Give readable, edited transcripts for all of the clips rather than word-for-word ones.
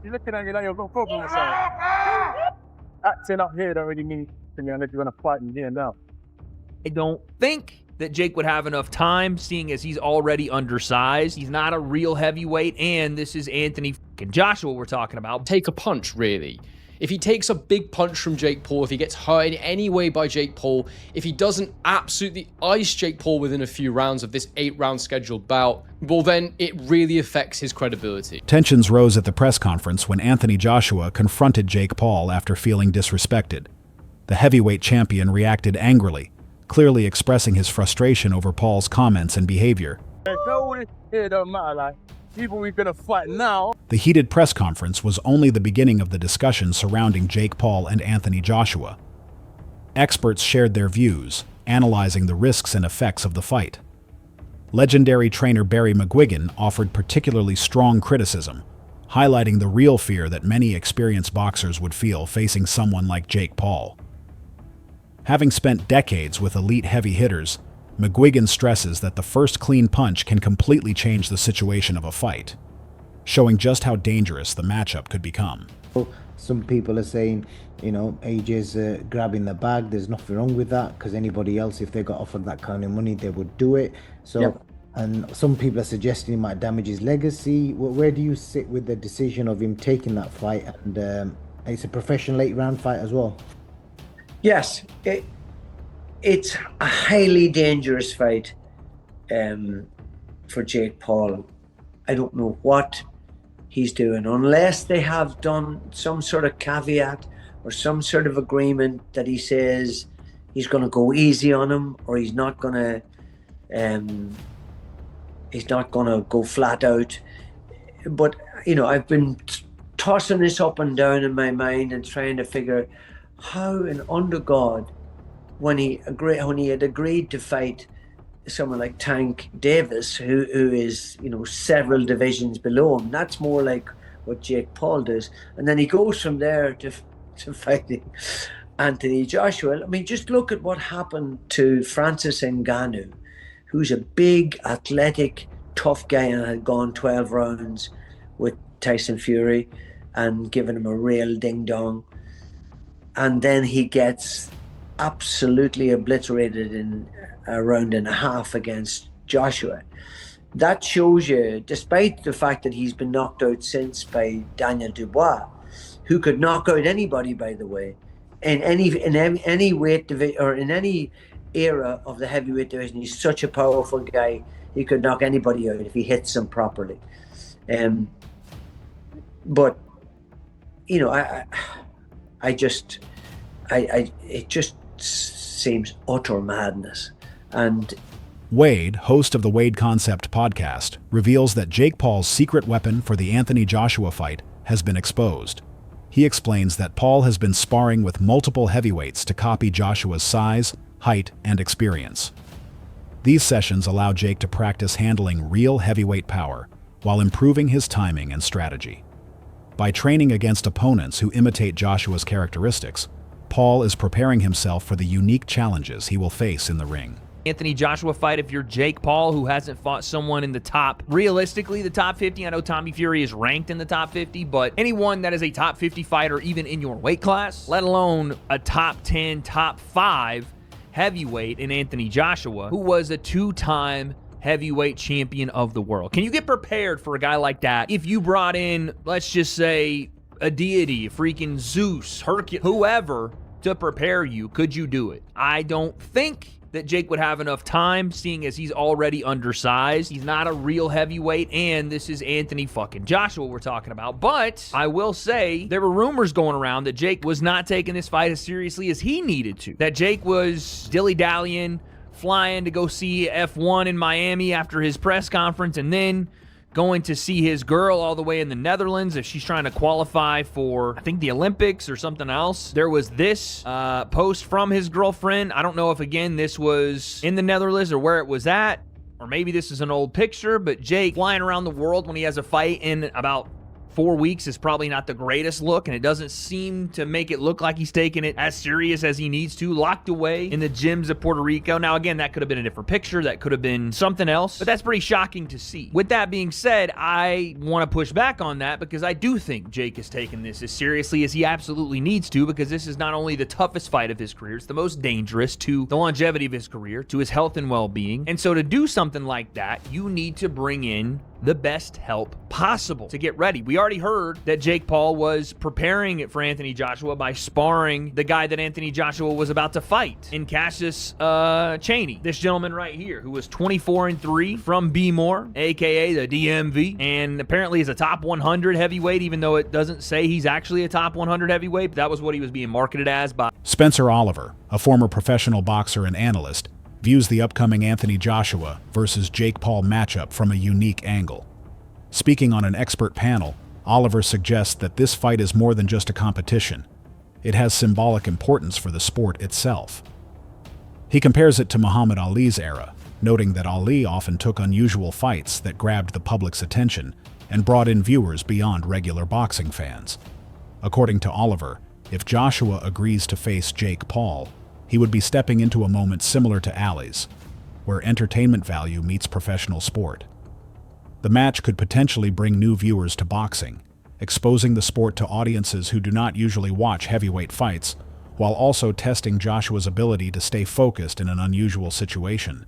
You're looking at me like you've got a problem or something. Acting up here don't really mean to me unless you're going to fight in here now. I don't think that Jake would have enough time, seeing as he's already undersized. He's not a real heavyweight, and this is Anthony fucking Joshua we're talking about. Take a punch, really. If he takes a big punch from Jake Paul, if he gets hurt in any way by Jake Paul, if he doesn't absolutely ice Jake Paul within a few rounds of this 8-round scheduled bout, well then it really affects his credibility. Tensions rose at the press conference when Anthony Joshua confronted Jake Paul after feeling disrespected. The heavyweight champion reacted angrily, clearly expressing his frustration over Paul's comments and behavior. It don't matter, like, people we're gonna fight now. The heated press conference was only the beginning of the discussion surrounding Jake Paul and Anthony Joshua. Experts shared their views, analyzing the risks and effects of the fight. Legendary trainer Barry McGuigan offered particularly strong criticism, highlighting the real fear that many experienced boxers would feel facing someone like Jake Paul. Having spent decades with elite heavy hitters, McGuigan stresses that the first clean punch can completely change the situation of a fight, showing just how dangerous the matchup could become. Some people are saying, you know, AJ's grabbing the bag. There's nothing wrong with that, because anybody else, if they got offered that kind of money, they would do it. So, yep. And some people are suggesting he might damage his legacy. Where do you sit with the decision of him taking that fight? And it's a professional 8-round fight as well. Yes, it's a highly dangerous fight for Jake Paul. I don't know what he's doing, unless they have done some sort of caveat or some sort of agreement that he says he's going to go easy on him, or he's not going to go flat out. But you know, I've been tossing this up and down in my mind and trying to figure how and under God, when he had agreed to fight someone like Tank Davis, who is, you know, several divisions below him, that's more like what Jake Paul does, and then he goes from there to fighting Anthony Joshua. I mean, just look at what happened to Francis Ngannou, who's a big, athletic, tough guy and had gone 12 rounds with Tyson Fury and given him a real ding-dong, and then he gets absolutely obliterated in a round and a half against Joshua. That shows you, despite the fact that he's been knocked out since by Daniel Dubois, who could knock out anybody, by the way, in any weight division or in any era of the heavyweight division. He's such a powerful guy; he could knock anybody out if he hits them properly. But you know, it just seems utter madness. And Wade, host of the Wade Concept podcast, reveals that Jake Paul's secret weapon for the Anthony Joshua fight has been exposed. He explains that Paul has been sparring with multiple heavyweights to copy Joshua's size, height, and experience. These sessions allow Jake to practice handling real heavyweight power while improving his timing and strategy. By training against opponents who imitate Joshua's characteristics, Paul is preparing himself for the unique challenges he will face in the ring. Anthony Joshua fight, if you're Jake Paul, who hasn't fought someone in the top, realistically, the top 50. I know Tommy Fury is ranked in the top 50, but anyone that is a top 50 fighter, even in your weight class, let alone a top 10, top 5 heavyweight in Anthony Joshua, who was a 2-time heavyweight champion of the world. Can you get prepared for a guy like that if you brought in, let's just say, a deity, freaking Zeus, Hercules, whoever, to prepare you? Could you do it? I don't think that Jake would have enough time, seeing as he's already undersized. He's not a real heavyweight, and this is Anthony fucking Joshua we're talking about. But I will say there were rumors going around that Jake was not taking this fight as seriously as he needed to. That Jake was dilly-dallying, flying to go see F1 in Miami after his press conference, and then going to see his girl all the way in the Netherlands if she's trying to qualify for, I think, the Olympics or something else. There was this post from his girlfriend. I don't know if, again, this was in the Netherlands or where it was at, or maybe this is an old picture, but Jake flying around the world when he has a fight in about 4 weeks is probably not the greatest look, and it doesn't seem to make it look like he's taking it as serious as he needs to, locked away in the gyms of Puerto Rico. Now, again, that could have been a different picture. That could have been something else, but that's pretty shocking to see. With that being said, I want to push back on that because I do think Jake is taking this as seriously as he absolutely needs to, because this is not only the toughest fight of his career, it's the most dangerous to the longevity of his career, to his health and well-being. And so to do something like that, you need to bring in the best help possible to get ready. We already heard that Jake Paul was preparing it for Anthony Joshua by sparring the guy that Anthony Joshua was about to fight in Cassius Chaney, this gentleman right here, who was 24-3 from B-More, aka the DMV, and apparently is a top 100 heavyweight, even though it doesn't say he's actually a top 100 heavyweight, but that was what he was being marketed as by Spencer Oliver, a former professional boxer and analyst, views the upcoming Anthony Joshua versus Jake Paul matchup from a unique angle. Speaking on an expert panel, Oliver suggests that this fight is more than just a competition. It has symbolic importance for the sport itself. He compares it to Muhammad Ali's era, noting that Ali often took unusual fights that grabbed the public's attention and brought in viewers beyond regular boxing fans. According to Oliver, if Joshua agrees to face Jake Paul, he would be stepping into a moment similar to Ali's, where entertainment value meets professional sport. The match could potentially bring new viewers to boxing, exposing the sport to audiences who do not usually watch heavyweight fights, while also testing Joshua's ability to stay focused in an unusual situation.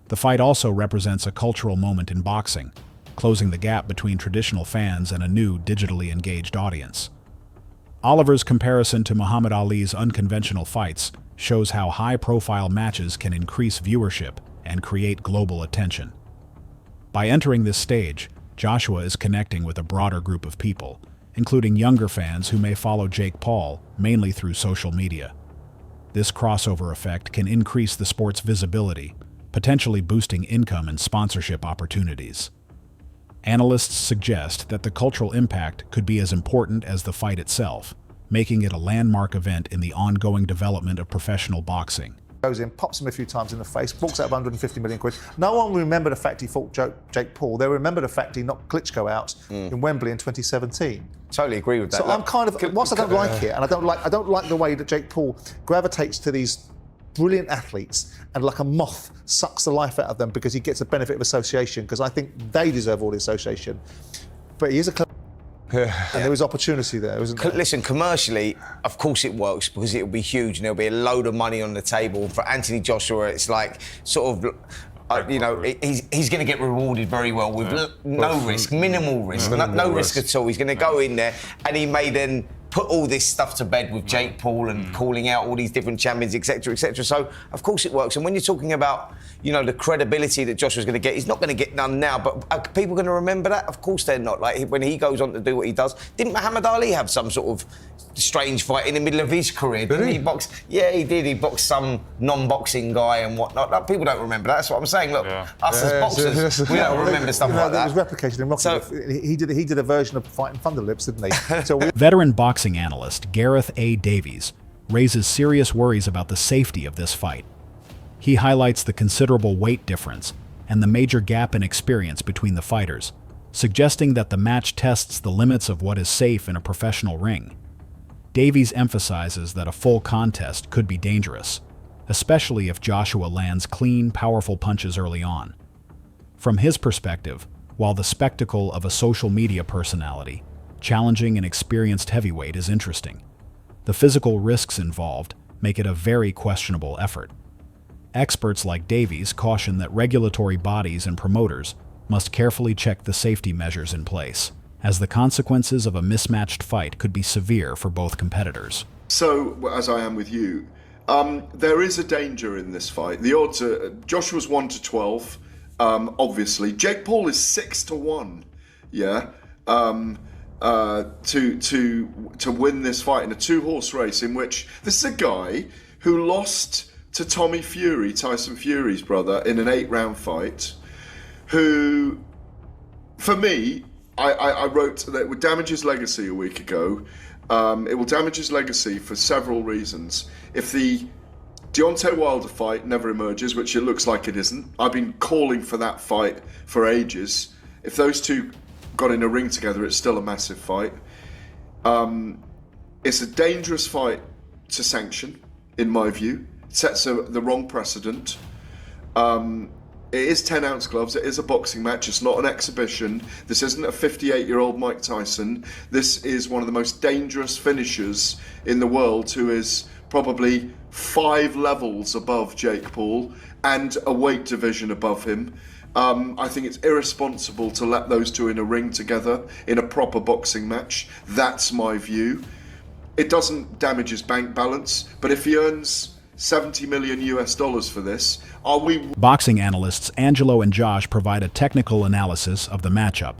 The fight also represents a cultural moment in boxing, closing the gap between traditional fans and a new, digitally engaged audience. Oliver's comparison to Muhammad Ali's unconventional fights shows how high-profile matches can increase viewership and create global attention. By entering this stage, Joshua is connecting with a broader group of people, including younger fans who may follow Jake Paul mainly through social media. This crossover effect can increase the sport's visibility, potentially boosting income and sponsorship opportunities. Analysts suggest that the cultural impact could be as important as the fight itself, making it a landmark event in the ongoing development of professional boxing. Goes in, pops him a few times in the face, walks out of 150 million quid. No one will remember the fact he fought Jake Paul. They remember the fact he knocked Klitschko out in Wembley in 2017. Totally agree with that. So I'm kind of, whilst I don't like it, and I don't like the way that Jake Paul gravitates to these brilliant athletes and like a moth sucks the life out of them because he gets a benefit of association, because I think they deserve all the association. But he is a club. And there was opportunity there, wasn't there? Listen, commercially, of course it works because it'll be huge and there'll be a load of money on the table. For Anthony Joshua, it's like sort of, he's going to get rewarded very well with no risk, minimal risk, no risk at all. He's going to go in there and he may then put all this stuff to bed with Jake Paul and calling out all these different champions, etc., etc. So, of course it works. And when you're talking about, the credibility that Joshua's going to get, he's not going to get none now, but are people going to remember that? Of course they're not. Like, when he goes on to do what he does, didn't Muhammad Ali have some sort of strange fight in the middle of his career? Didn't he box? Yeah, he did. He boxed some non-boxing guy and whatnot. Like, people don't remember that. That's what I'm saying. Look, us as boxers, we don't remember stuff like that. It was replicated in Rocky. So, he did a version of Fighting Thunderlips, didn't he? So Veteran boxing analyst Gareth A. Davies raises serious worries about the safety of this fight. He highlights the considerable weight difference and the major gap in experience between the fighters, suggesting that the match tests the limits of what is safe in a professional ring. Davies emphasizes that a full contest could be dangerous, especially if Joshua lands clean, powerful punches early on. From his perspective, while the spectacle of a social media personality challenging an experienced heavyweight is interesting, the physical risks involved make it a very questionable effort. Experts like Davies caution that regulatory bodies and promoters must carefully check the safety measures in place, as the consequences of a mismatched fight could be severe for both competitors. So, as I am with you, there is a danger in this fight. The odds are, Joshua's 1-12, obviously. Jake Paul is 6-1, yeah? To win this fight in a two-horse race in which this is a guy who lost to Tommy Fury, Tyson Fury's brother, in an 8-round fight, who, for me, I wrote that it would damage his legacy a week ago. It will damage his legacy for several reasons. If the Deontay Wilder fight never emerges, which it looks like it isn't, I've been calling for that fight for ages. If those two got in a ring together, it's still a massive fight. It's a dangerous fight to sanction, in my view. It sets the wrong precedent. It is 10-ounce gloves. It is a boxing match. It's not an exhibition. This isn't a 58-year-old Mike Tyson. This is one of the most dangerous finishers in the world, who is probably 5 levels above Jake Paul and a weight division above him. I think it's irresponsible to let those two in a ring together in a proper boxing match. That's my view. It doesn't damage his bank balance, but if he earns $70 million for this, are we... Boxing analysts Angelo and Josh provide a technical analysis of the matchup.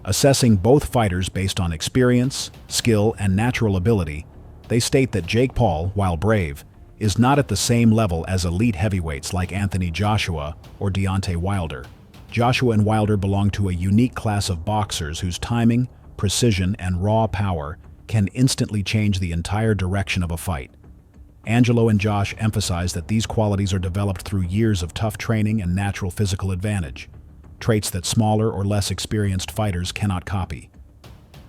Assessing both fighters based on experience, skill, and natural ability, they state that Jake Paul, while brave, is not at the same level as elite heavyweights like Anthony Joshua or Deontay Wilder. Joshua and Wilder belong to a unique class of boxers whose timing, precision, and raw power can instantly change the entire direction of a fight. Angelo and Josh emphasize that these qualities are developed through years of tough training and natural physical advantage, traits that smaller or less experienced fighters cannot copy.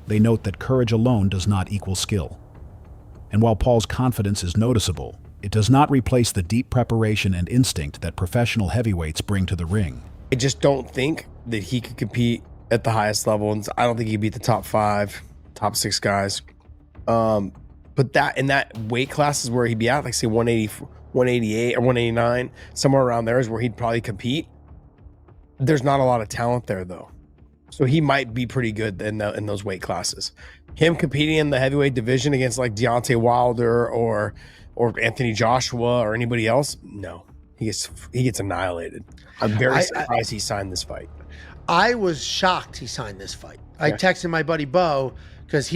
They note that courage alone does not equal skill. And while Paul's confidence is noticeable, it does not replace the deep preparation and instinct that professional heavyweights bring to the ring. I just don't think that he could compete at the highest level, and I don't think he'd beat the top 5, top 6 guys. But that in that weight class is where he'd be at, like say 180, 188 or 189, somewhere around there is where he'd probably compete. There's not a lot of talent there though, so he might be pretty good in those weight classes. Him competing in the heavyweight division against like Deontay Wilder or Anthony Joshua or anybody else, no, he gets annihilated. I'm very surprised he signed this fight. I was shocked he signed this fight. I texted my buddy Bo, because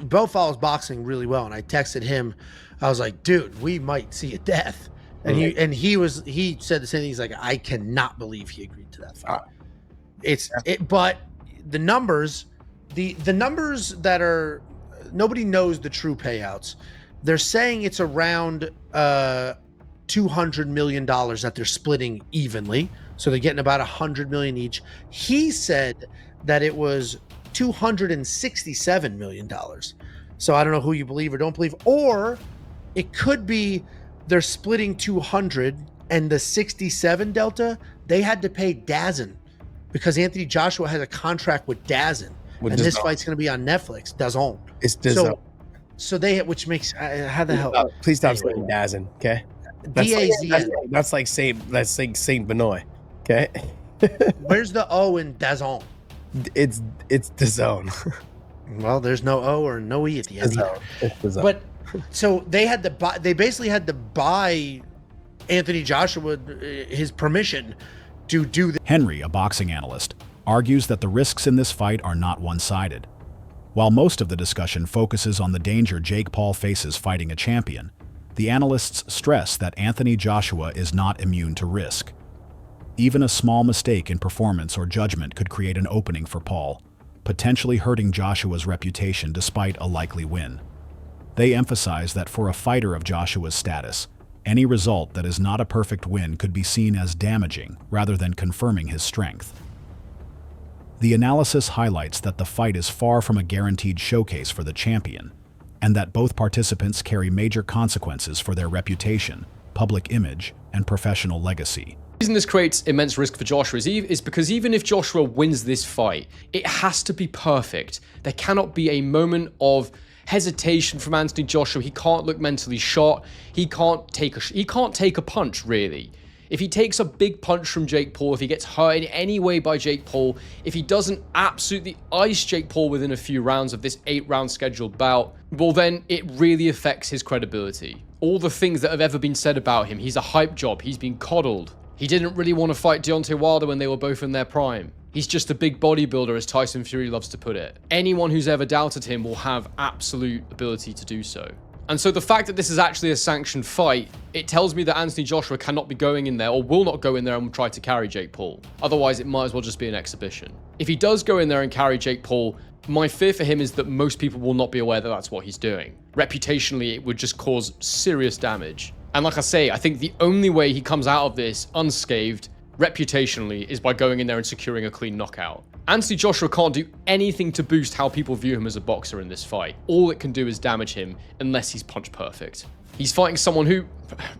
Bo follows boxing really well, and I texted him. I was like, dude, we might see a death. And he said the same thing. He's like, I cannot believe he agreed to that fight. But the numbers, the numbers that are, nobody knows the true payouts. They're saying it's around $200 million that they're splitting evenly. So they're getting about $100 million each. He said that it was $267 million. So I don't know who you believe or don't believe, or it could be they're splitting 200 and the 67 delta, they had to pay DAZN because Anthony Joshua has a contract with DAZN. And this fight's going to be on Netflix. DAZN. It's DAZN. So they, which makes, how the hell? Please stop saying DAZN, okay? DAZN. That's like Saint Benoit, okay? Where's the O in DAZN? It's DAZN. Well, there's no O or no E at the end. It's DAZN. But so they had to buy. They basically had to buy Anthony Joshua his permission to do this. Henry, a boxing analyst, argues that the risks in this fight are not one-sided. While most of the discussion focuses on the danger Jake Paul faces fighting a champion, the analysts stress that Anthony Joshua is not immune to risk. Even a small mistake in performance or judgment could create an opening for Paul, potentially hurting Joshua's reputation despite a likely win. They emphasize that for a fighter of Joshua's status, any result that is not a perfect win could be seen as damaging rather than confirming his strength. The analysis highlights that the fight is far from a guaranteed showcase for the champion, and that both participants carry major consequences for their reputation, public image, and professional legacy. The reason this creates immense risk for Joshua is because even if Joshua wins this fight, it has to be perfect. There cannot be a moment of hesitation from Anthony Joshua. He can't look mentally shot. He can't take a punch, really. If he takes a big punch from Jake Paul, if he gets hurt in any way by Jake Paul, if he doesn't absolutely ice Jake Paul within a few rounds of this 8-round scheduled bout, well then it really affects his credibility. All the things that have ever been said about him, he's a hype job, he's been coddled. He didn't really want to fight Deontay Wilder when they were both in their prime. He's just a big bodybuilder, as Tyson Fury loves to put it. Anyone who's ever doubted him will have absolute ability to do so. And so the fact that this is actually a sanctioned fight, it tells me that Anthony Joshua cannot be going in there or will not go in there and try to carry Jake Paul. Otherwise, it might as well just be an exhibition. If he does go in there and carry Jake Paul, my fear for him is that most people will not be aware that that's what he's doing. Reputationally, it would just cause serious damage. And like I say, I think the only way he comes out of this unscathed, reputationally, is by going in there and securing a clean knockout. Anthony Joshua can't do anything to boost how people view him as a boxer in this fight. All it can do is damage him unless he's punch perfect. He's fighting someone who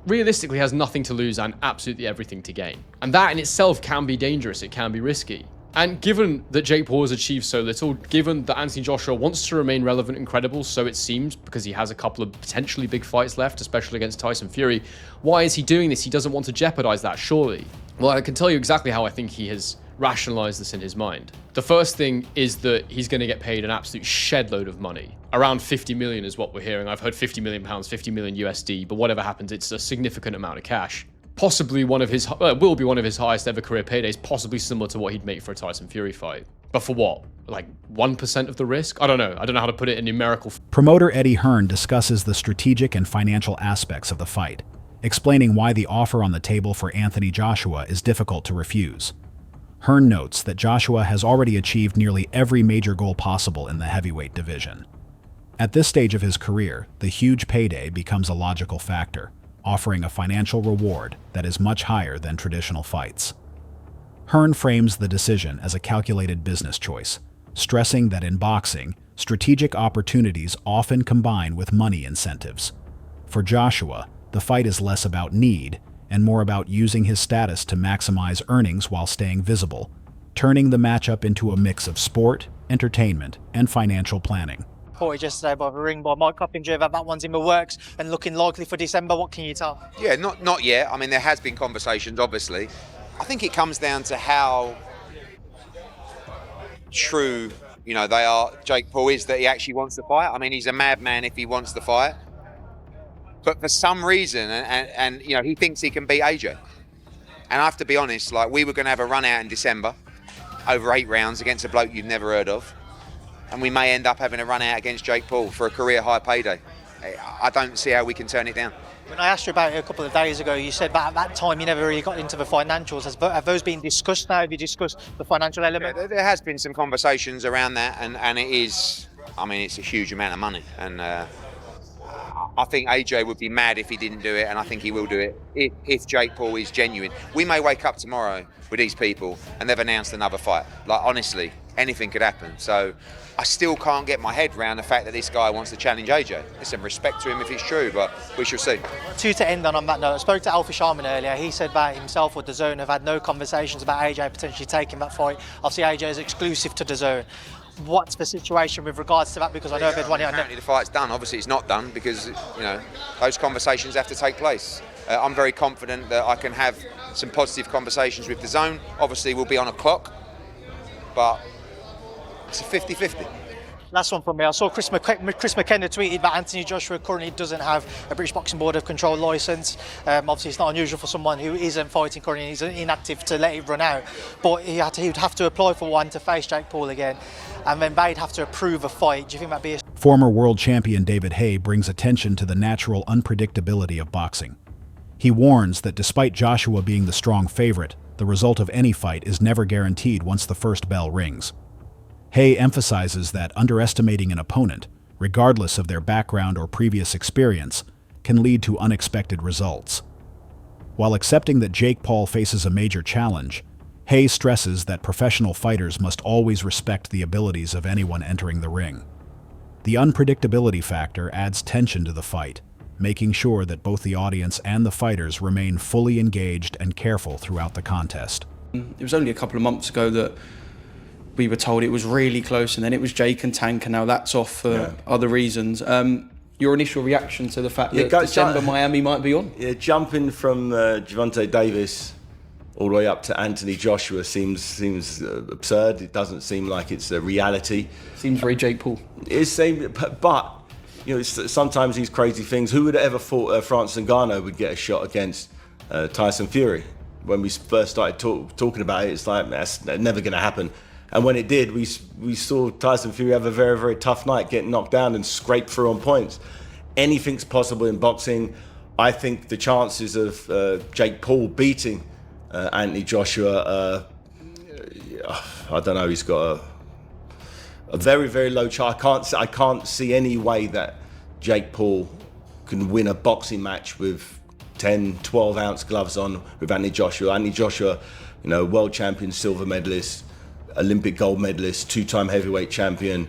realistically has nothing to lose and absolutely everything to gain. And that in itself can be dangerous, it can be risky. And given that Jake Paul has achieved so little, given that Anthony Joshua wants to remain relevant and credible, so it seems, because he has a couple of potentially big fights left, especially against Tyson Fury, why is he doing this? He doesn't want to jeopardize that, surely. Well, I can tell you exactly how I think he has rationalized this in his mind. The first thing is that he's going to get paid an absolute shed load of money. Around 50 million is what we're hearing. I've heard 50 million pounds, 50 million USD, but whatever happens, it's a significant amount of cash. Possibly will be one of his highest ever career paydays, possibly similar to what he'd make for a Tyson Fury fight. But for what? Like 1% of the risk? I don't know. I don't know how to put it in numerical. Promoter Eddie Hearn discusses the strategic and financial aspects of the fight, explaining why the offer on the table for Anthony Joshua is difficult to refuse. Hearn notes that Joshua has already achieved nearly every major goal possible in the heavyweight division. At this stage of his career, the huge payday becomes a logical factor, offering a financial reward that is much higher than traditional fights. Hearn frames the decision as a calculated business choice, stressing that in boxing, strategic opportunities often combine with money incentives. For Joshua, the fight is less about need and more about using his status to maximize earnings while staying visible, turning the matchup into a mix of sport, entertainment, and financial planning. Reported yesterday by the Ring by Mike Coppinger that one's in the works and looking likely for December. What can you tell? Yeah, not yet. I mean, there has been conversations, obviously. I think it comes down to how true, they are. Jake Paul is that he actually wants to fight. I mean, he's a madman if he wants to fight. But for some reason, and he thinks he can beat AJ. And I have to be honest, we were going to have a run out in December over 8 rounds against a bloke you've never heard of. And we may end up having a run out against Jake Paul for a career high payday. I don't see how we can turn it down. When I asked you about it a couple of days ago, you said that at that time you never really got into the financials. Have those been discussed now? Have you discussed the financial element? Yeah, there has been some conversations around that, and it is, it's a huge amount of money. And I think AJ would be mad if he didn't do it, and I think he will do it if Jake Paul is genuine. We may wake up tomorrow with these people and they've announced another fight. Honestly, anything could happen. So I still can't get my head around the fact that this guy wants to challenge AJ. Listen, respect to him if it's true, but we shall see. To end on that note, I spoke to Alfie Sharman earlier. He said that himself or DAZN have had no conversations about AJ potentially taking that fight. Obviously, AJ is exclusive to DAZN. What's the situation with regards to that? Because I know apparently the fight's done. Obviously, it's not done because those conversations have to take place. I'm very confident that I can have some positive conversations with DAZN. Obviously, we'll be on a clock, but it's a 50-50. Last one from me. I saw Chris McKenna tweeted that Anthony Joshua currently doesn't have a British Boxing Board of Control licence. Obviously, it's not unusual for someone who isn't fighting currently, he's inactive, to let it run out. But he would have to apply for one to face Jake Paul again, and then they'd have to approve a fight. Do you think that'd be a... Former world champion David Haye brings attention to the natural unpredictability of boxing. He warns that despite Joshua being the strong favorite, the result of any fight is never guaranteed once the first bell rings. Haye emphasizes that underestimating an opponent, regardless of their background or previous experience, can lead to unexpected results. While accepting that Jake Paul faces a major challenge, Haye stresses that professional fighters must always respect the abilities of anyone entering the ring. The unpredictability factor adds tension to the fight, making sure that both the audience and the fighters remain fully engaged and careful throughout the contest. It was only a couple of months ago that we were told it was really close, and then it was Jake and Tank, and now that's off for other reasons. Your initial reaction to the fact that December Miami might be on? Yeah, jumping from Gervonta Davis all the way up to Anthony Joshua seems absurd. It doesn't seem like it's a reality. Seems very Jake Paul. But sometimes these crazy things. Who would have ever thought Francis Ngannou would get a shot against Tyson Fury? When we first started talking about it, it's like that's never going to happen. And when it did, we saw Tyson Fury have a very, very tough night, get knocked down and scrape through on points. Anything's possible in boxing. I think the chances of Jake Paul beating Anthony Joshua, I don't know, he's got a very, very low chance. I can't see any way that Jake Paul can win a boxing match with 10, 12-ounce gloves on with Anthony Joshua. Anthony Joshua You know, world champion, silver medalist, Olympic gold medalist, 2-time heavyweight champion.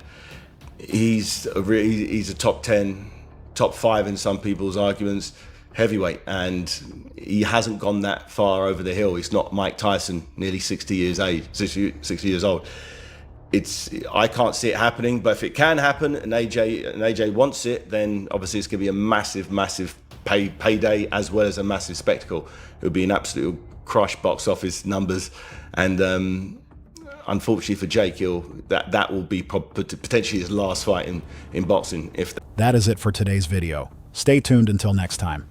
He's a top 10, top 5 in some people's arguments, heavyweight, and he hasn't gone that far over the hill. He's not Mike Tyson, nearly 60 years old. I can't see it happening, but if it can happen and AJ wants it, then obviously it's going to be a massive payday as well as a massive spectacle. It would be an absolute crush box office numbers, and unfortunately for Jake, that will be potentially his last fight in boxing. That is it for today's video. Stay tuned until next time.